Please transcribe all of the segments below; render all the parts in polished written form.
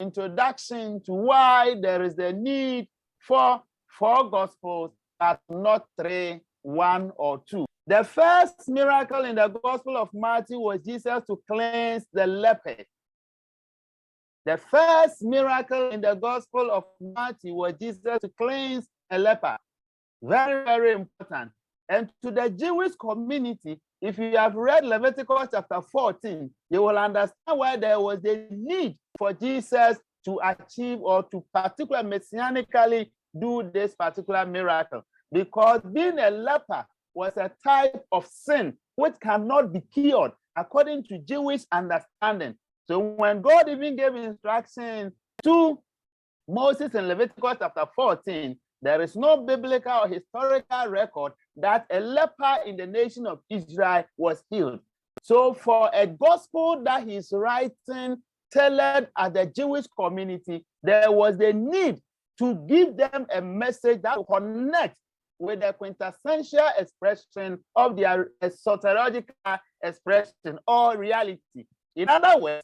introduction to why there is a need for 4 gospels, but not 3, 1, or 2. The first miracle in the Gospel of Matthew was Jesus to cleanse the leper. The first miracle in the Gospel of Matthew was Jesus to cleanse a leper. Very, very important. And to the Jewish community, if you have read Leviticus chapter 14, you will understand why there was a need for Jesus to achieve or to particularly messianically do this particular miracle. Because being a leper was a type of sin which cannot be cured according to Jewish understanding. So when God even gave instructions to Moses in Leviticus chapter 14, there is no biblical or historical record that a leper in the nation of Israel was healed. So for a gospel that he's writing tailored at the Jewish community, there was the need to give them a message that will connect with the quintessential expression of their soteriological expression or reality. In other words,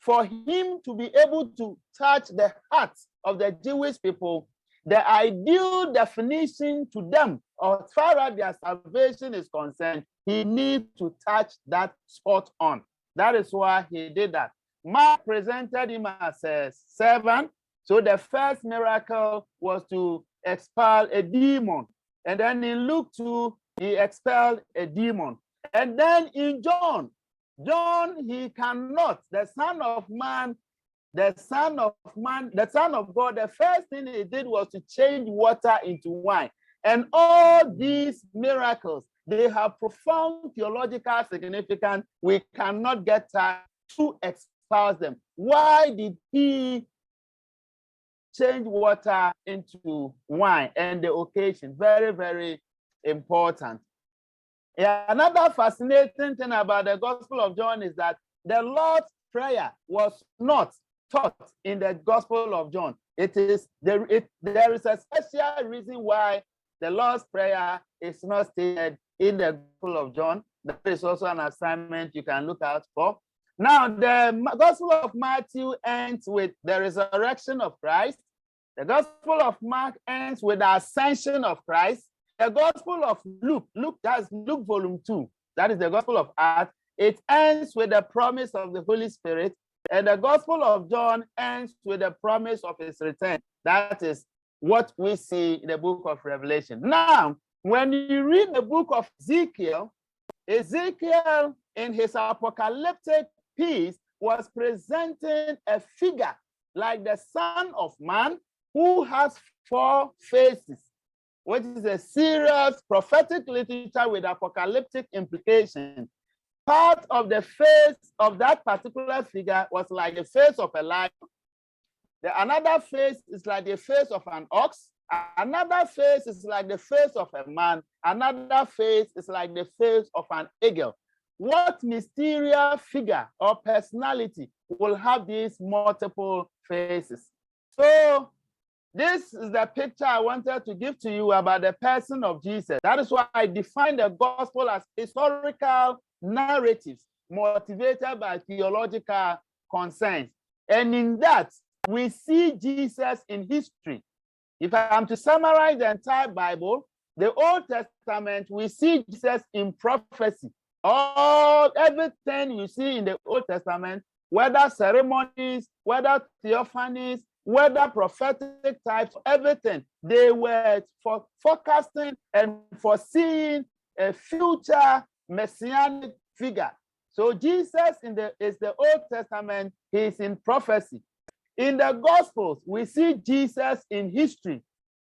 for him to be able to touch the hearts of the Jewish people, the ideal definition to them, as far as their salvation is concerned, he needs to touch that spot on. That is why he did that. Mark presented him as a servant. So the first miracle was to expel a demon. And then in Luke 2, he expelled a demon. And then in John, he cannot, the Son of Man, the Son of God, the first thing he did was to change water into wine. And all these miracles, they have profound theological significance. We cannot get time to espouse them. Why did he change water into wine? And the occasion, very, very important. Yeah, another fascinating thing about the Gospel of John is that the Lord's Prayer was not taught in the Gospel of John. There is a special reason why the Lord's Prayer is not stated in the Gospel of John. That is also an assignment you can look out for. Now, the Gospel of Matthew ends with the resurrection of Christ. The Gospel of Mark ends with the ascension of Christ. The Gospel of Luke, that's Luke volume 2, that is the Gospel of Acts, it ends with the promise of the Holy Spirit. And the Gospel of John ends with the promise of his return. That is what we see in the book of Revelation. Now, when you read the book of Ezekiel, Ezekiel in his apocalyptic piece was presenting a figure like the Son of Man who has 4 faces, which is a serious prophetic literature with apocalyptic implications. Part of the face of that particular figure was like the face of a lion. Another face is like the face of an ox. Another face is like the face of a man. Another face is like the face of an eagle. What mysterious figure or personality will have these multiple faces? So this is the picture I wanted to give to you about the person of Jesus. That is why I define the gospel as historical narratives motivated by theological concerns. And in that, we see Jesus in history. If I am to summarize the entire Bible, the Old Testament, we see Jesus in prophecy. Everything you see in the Old Testament, whether ceremonies, whether theophanies, whether prophetic types, everything, they were forecasting and foreseeing a future messianic figure. So Jesus is the Old Testament, he is in prophecy. In the Gospels, we see Jesus in history.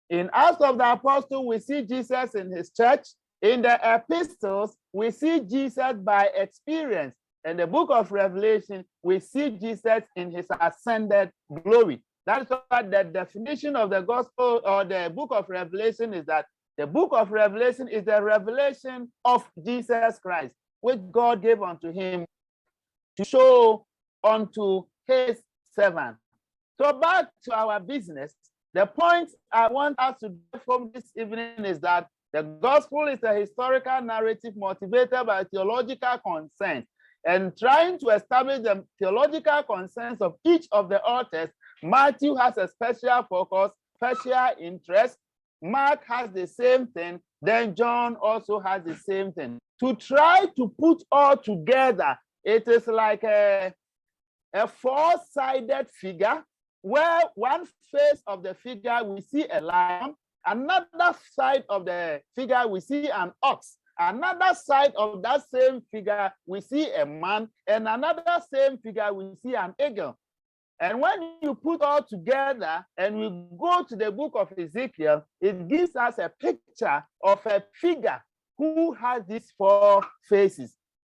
In Acts of the Apostles, we see Jesus in his church. In the epistles, we see Jesus by experience. In the book of Revelation, we see Jesus in his ascended glory. That's why the definition of the gospel or the book of Revelation is that the book of Revelation is the revelation of Jesus Christ, which God gave unto him to show unto his servant. So back to our business. The point I want us to get from this evening is that the gospel is a historical narrative motivated by theological concerns, and trying to establish the theological concerns of each of the authors Matthew has a special focus, special interest. Mark has the same thing. Then John also has the same thing. To try to put all together, it is like a four-sided figure where one face of the figure we see a lion, another side of the figure we see an ox, another side of that same figure we see a man, and another same figure we see an eagle. And when you put all together and we go to the book of Ezekiel, it gives us a picture of a figure who has these four faces.